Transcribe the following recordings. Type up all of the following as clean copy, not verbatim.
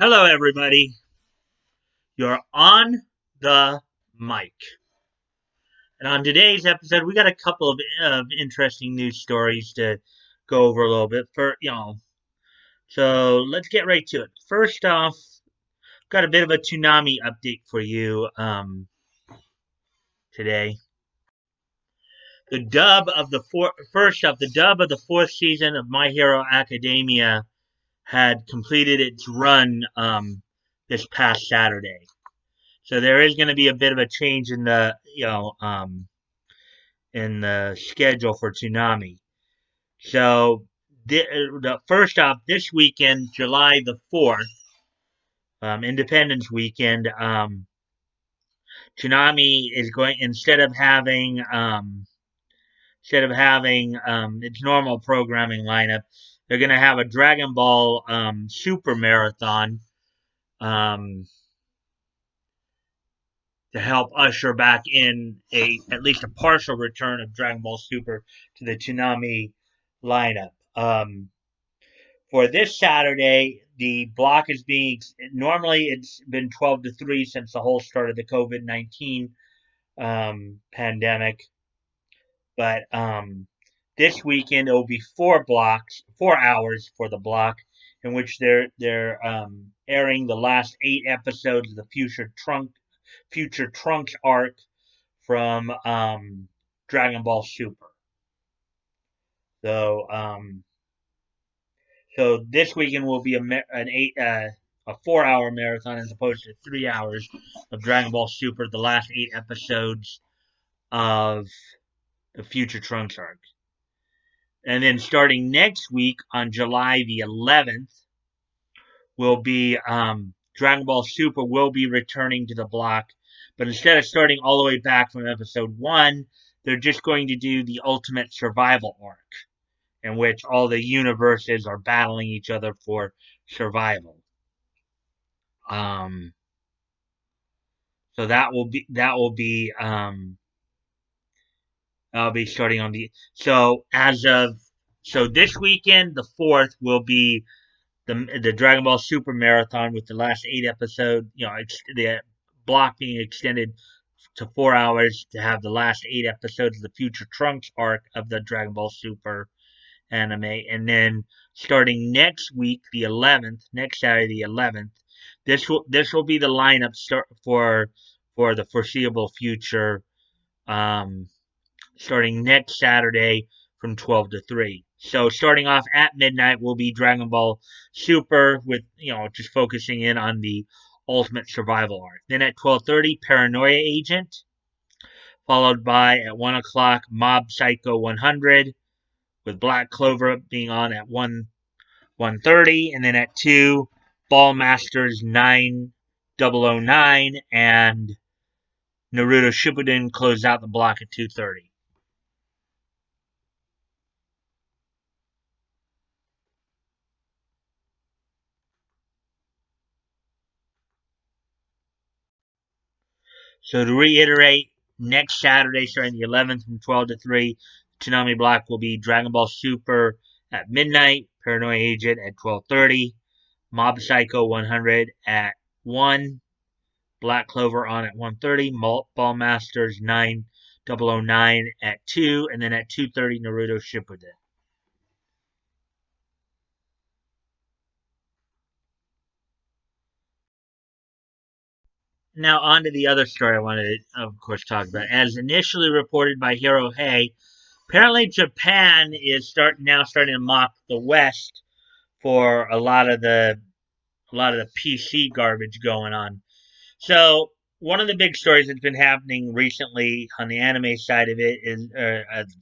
Hello, everybody. You're on the mic. And on today's episode, we got a couple of interesting news stories to go over a little bit. So let's get right to it. First off, got a bit of a Toonami update for you today. The dub of the fourth season of My Hero Academia had completed its run this past Saturday. So there is going to be a bit of a change in the schedule for Toonami. So first off, this weekend, July the 4th, Independence Weekend, Toonami is going instead of having its normal programming lineup, they're going to have a Dragon Ball Super Marathon um, to help usher back in a at least a partial return of Dragon Ball Super to the Toonami lineup. For this Saturday, the block is being normally it's been 12 to 3 since the whole start of the COVID-19 pandemic, but this weekend it will be 4 hours for the block, in which they're airing the last 8 episodes of the Future Trunks arc from Dragon Ball Super. So so this weekend will be a 4 hour marathon as opposed to 3 hours of Dragon Ball Super, the last 8 episodes of the Future Trunks arc. And then starting next week on July the 11th will be Dragon Ball Super will be returning to the block, but instead of starting all the way back from episode 1, they're just going to do the Ultimate Survival arc, in which all the universes are battling each other for survival. Um, so that'll be starting on the so this weekend the 4th will be the Dragon Ball Super Marathon with the last 8 episodes. The block being extended to 4 hours to have the last 8 episodes of the Future Trunks arc of the Dragon Ball Super anime, and then starting next week, next Saturday the 11th, this will be the lineup for the foreseeable future. Starting next Saturday from 12 to 3. So starting off at midnight will be Dragon Ball Super with just focusing in on the Ultimate Survival arc. Then at 12:30, Paranoia Agent, followed by at 1 o'clock Mob Psycho 100, with Black Clover being on at 1:30, and then at 2, Ball Masters 9009 and Naruto Shippuden closed out the block at 2:30. So to reiterate, next Saturday, starting the 11th from 12 to 3, Toonami block will be Dragon Ball Super at midnight, Paranoia Agent at 12:30, Mob Psycho 100 at 1, Black Clover on at 1:30, Ball Masters 9009 at 2, and then at 2:30 Naruto Shippuden. Now on to the other story I wanted to, of course, talk about. As initially reported by Hiro Hay, apparently Japan is starting to mock the West for a lot of the PC garbage going on. So one of the big stories that's been happening recently on the anime side of it is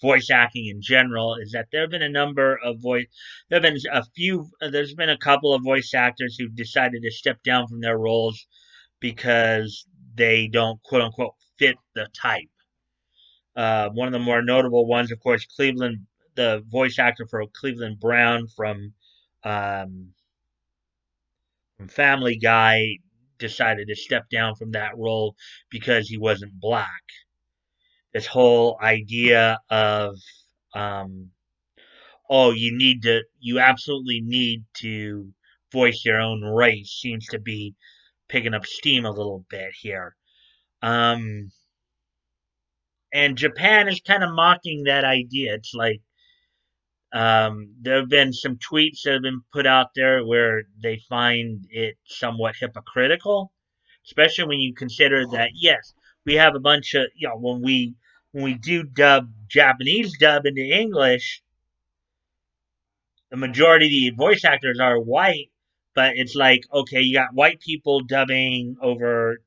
voice acting in general is that there's been a couple of voice actors who've decided to step down from their roles because they don't quote unquote fit the type. One of the more notable ones, of course, the voice actor for Cleveland Brown um, from Family Guy, decided to step down from that role because he wasn't black. This whole idea of, um, oh, you absolutely need to voice your own race seems to be picking up steam a little bit here. Um, and Japan is kind of mocking that idea. It's like there have been some tweets that have been put out there where they find it somewhat hypocritical, especially when you consider that yes, we have a bunch of when we do dub Japanese dub into English, the majority of the voice actors are white, but it's like okay, you got white people dubbing over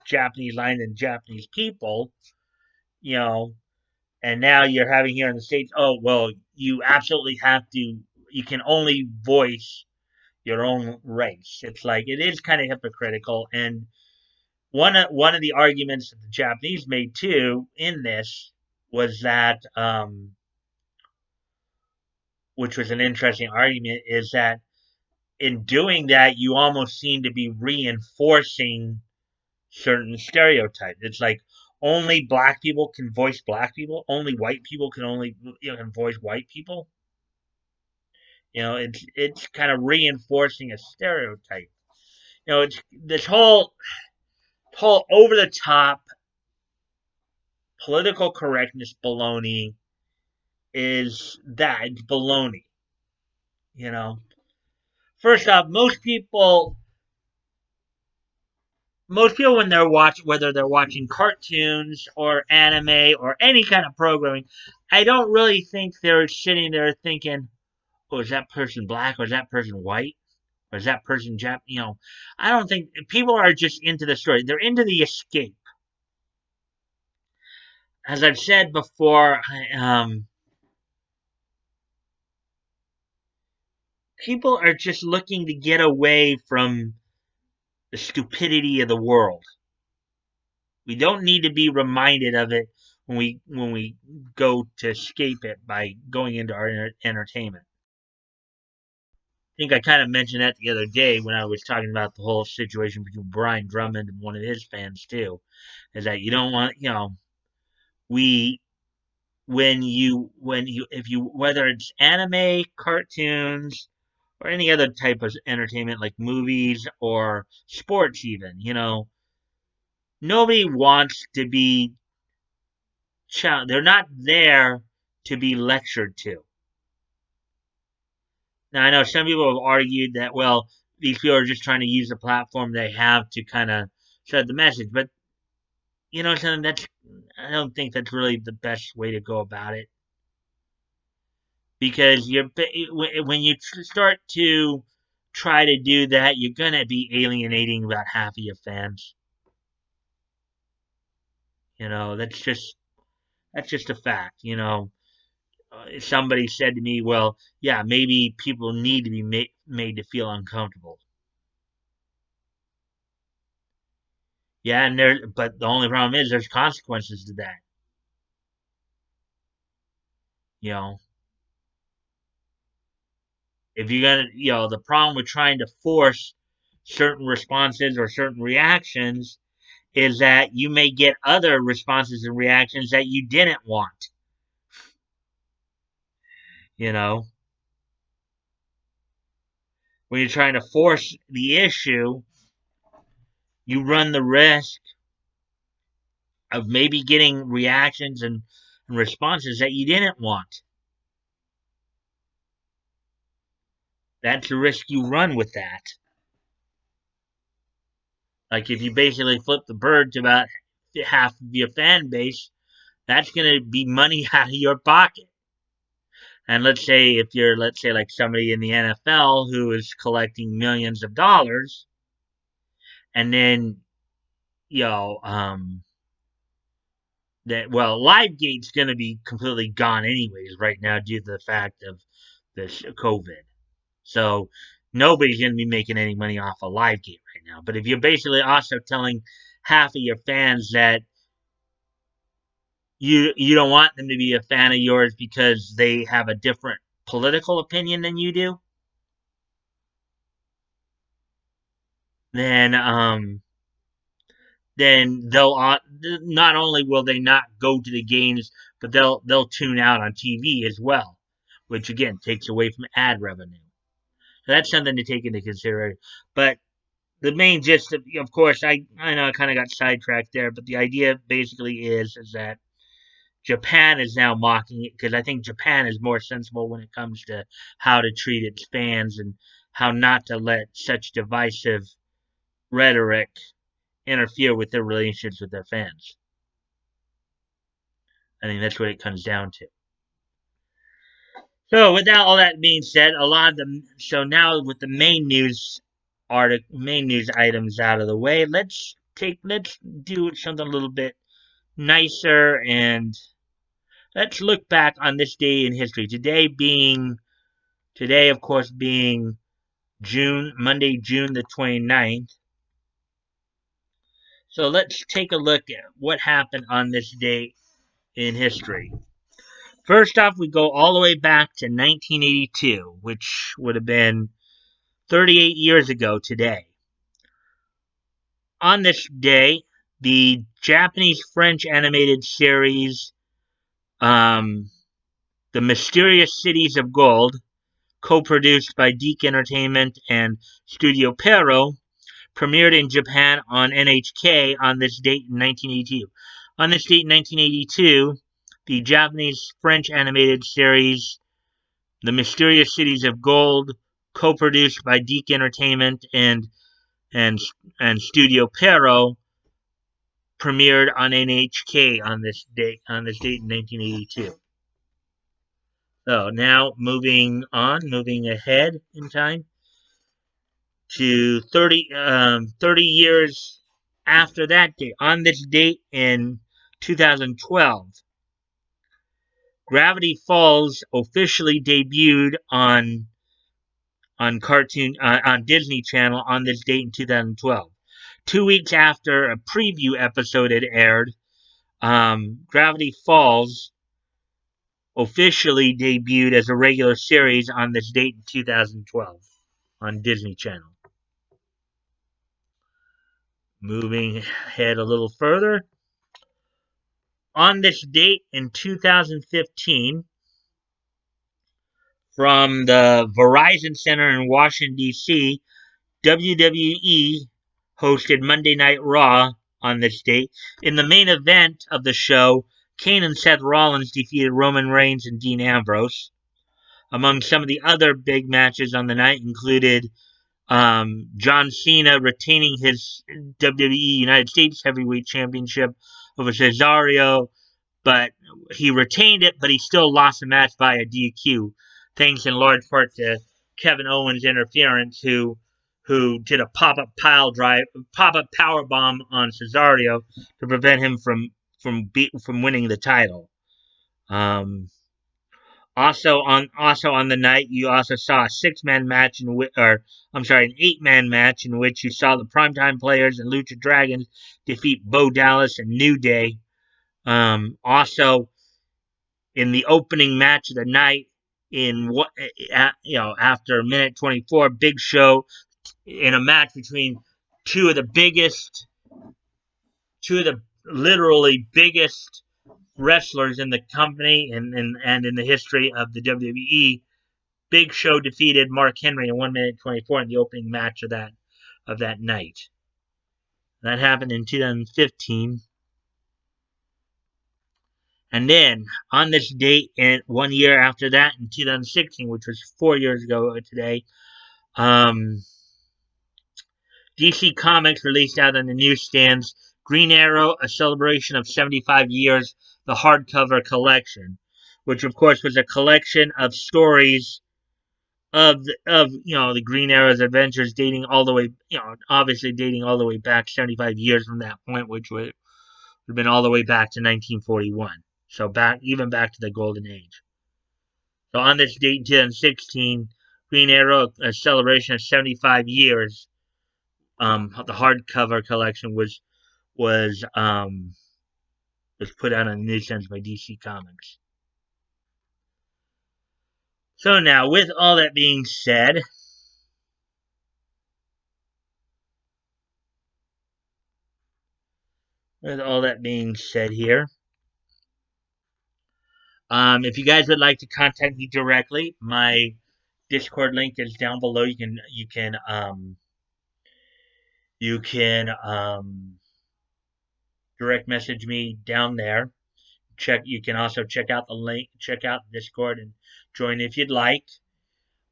Japanese lines and Japanese people, you know, and now you're having here in the States, oh well, you absolutely have to, you can only voice your own race. It's like it is kind of hypocritical, and one of the arguments that the Japanese made too in this was that, which was an interesting argument, is that in doing that, you almost seem to be reinforcing certain stereotypes. It's like only black people can voice black people. Only white people can only can voice white people. It's kind of reinforcing a stereotype. It's this whole over the top political correctness baloney is that it's baloney. You know, first off, most people when they're watching, whether they're watching cartoons or anime or any kind of programming, I don't really think they're sitting there thinking, "Oh, is that person black or is that person white or is that person Jap?" I don't think people are just into the story. They're into the escape. As I've said before, people are just looking to get away from the stupidity of the world. We don't need to be reminded of it when we go to escape it by going into our entertainment. I think I kind of mentioned that the other day when I was talking about the whole situation between Brian Drummond and one of his fans too. Is that you don't want we when you if you whether it's anime, cartoons, or any other type of entertainment like movies or sports even, nobody wants to be challenged. They're not there to be lectured to. Now I know some people have argued that well, these people are just trying to use the platform they have to kind of spread the message, but something that's I don't think that's really the best way to go about it because when you start to try to do that, you're gonna be alienating about half of your fans. That's just a fact. Somebody said to me, "Well, yeah, maybe people need to be made to feel uncomfortable." Yeah, but the only problem is there's consequences to that. You know, if you're gonna, the problem with trying to force certain responses or certain reactions is that you may get other responses and reactions that you didn't want. You know, when you're trying to force the issue, you run the risk of maybe getting reactions and responses that you didn't want. That's the risk you run with that. Like if you basically flip the bird to about half of your fan base, that's going to be money out of your pocket. And let's say if you're, let's say, like somebody in the NFL who is collecting millions of dollars, and then, you know, that, well, LiveGate's going to be completely gone anyways right now due to the fact of this COVID. So nobody's going to be making any money off of LiveGate right now. But if you're basically also telling half of your fans that you don't want them to be a fan of yours because they have a different political opinion than you do, then they'll not only will they not go to the games, but they'll tune out on TV as well, which again takes away from ad revenue. So that's something to take into consideration. But the main gist of course, I know I kind of got sidetracked there, but the idea basically is that Japan is now mocking it because I think Japan is more sensible when it comes to how to treat its fans and how not to let such divisive rhetoric interfere with their relationships with their fans. I think that's what it comes down to. So, with all that being said, a lot of the so now with the main news items out of the way, let's do something a little bit nicer and let's look back on this day in history. Today, of course, being Monday, June the 29th. So let's take a look at what happened on this day in history. First off, we go all the way back to 1982, which would have been 38 years ago today. On this day, the Japanese-French animated series, The Mysterious Cities of Gold, co-produced by DiC Entertainment and Studio Pero, premiered in Japan on NHK on this date in 1982. On this date in 1982, the Japanese-French animated series The Mysterious Cities of Gold, co-produced by DiC Entertainment and and Studio Pero, premiered on NHK on this date in 1982. So now moving ahead in time to 30 years after that date. On this date in 2012, Gravity Falls officially debuted on Disney Channel on this date in 2012. 2 weeks after a preview episode had aired, Gravity Falls officially debuted as a regular series on this date in 2012 on Disney Channel. Moving ahead a little further, on this date in 2015, from the Verizon Center in Washington, D.C., WWE hosted Monday Night Raw on this date. In the main event of the show, Kane and Seth Rollins defeated Roman Reigns and Dean Ambrose. Among some of the other big matches on the night included John Cena retaining his WWE United States Heavyweight Championship over Cesaro, but he retained it, but he still lost the match via DQ, thanks in large part to Kevin Owens' interference, who did a pop-up power bomb on Cesaro to prevent him from winning the title. Also on the night, you also saw a an 8-man match in which you saw the Primetime Players and Lucha Dragons defeat Bo Dallas and New Day. Also, in the opening match of the night, after minute 24, Big Show in a match between two of the literally biggest wrestlers in the company and in the history of the WWE. Big Show defeated Mark Henry in 1 minute 24 in the opening match of that night. That happened in 2015. And then on this date, and 1 year after that, in 2016, which was 4 years ago today, DC Comics released out on the newsstands Green Arrow: A Celebration of 75 Years, the hardcover collection, which of course was a collection of stories of the Green Arrow's adventures dating all the way, obviously dating all the way back 75 years from that point, which would have been all the way back to 1941. So even back to the Golden Age. So on this date in 2016, Green Arrow: A Celebration of 75 Years, the hardcover collection was put out on the newsstands by DC Comics. So now, with all that being said, here, if you guys would like to contact me directly, my Discord link is down below. You can direct message me down there. You can also check out the link, check out Discord, and join if you'd like.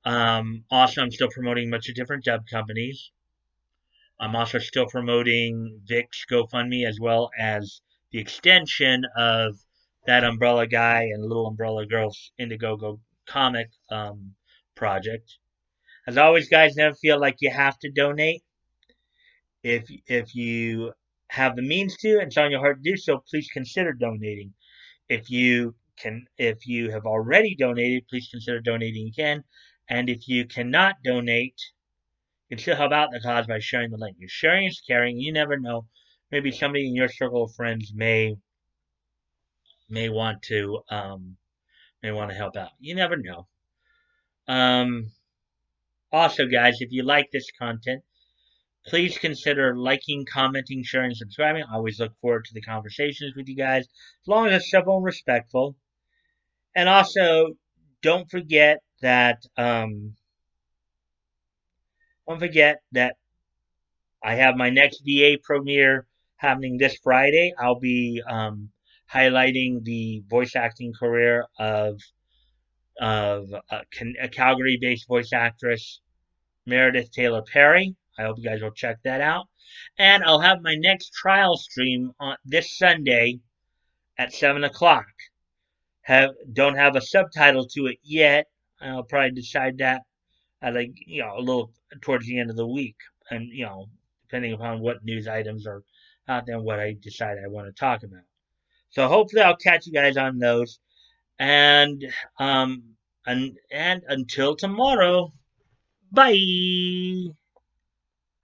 Also, I'm still promoting a bunch of different dub companies. I'm also still promoting Vic's GoFundMe, as well as the extension of that Umbrella Guy and Little Umbrella Girls Indiegogo comic project. As always, guys, never feel like you have to donate. If you have the means to and it's on your heart to do so, please consider donating. If you have already donated, please consider donating again. And if you cannot donate, you can still help out the cause by sharing the link. Sharing is caring. You never know. Maybe somebody in your circle of friends may want to help out. You never know. Um, Also, guys, if you like this content, please consider liking, commenting, sharing, subscribing. I always look forward to the conversations with you guys, as long as it's civil and respectful. And also, don't forget that don't forget that I have my next VA premiere happening this Friday. I'll be highlighting the voice acting career of a Calgary-based voice actress, Meredith Taylor Perry. I hope you guys will check that out. And I'll have my next trial stream on this Sunday at 7 o'clock. Don't have a subtitle to it yet. I'll probably decide that at a little towards the end of the week, and depending upon what news items are out there and what I decide I want to talk about. So hopefully I'll catch you guys on those, and and until tomorrow, bye.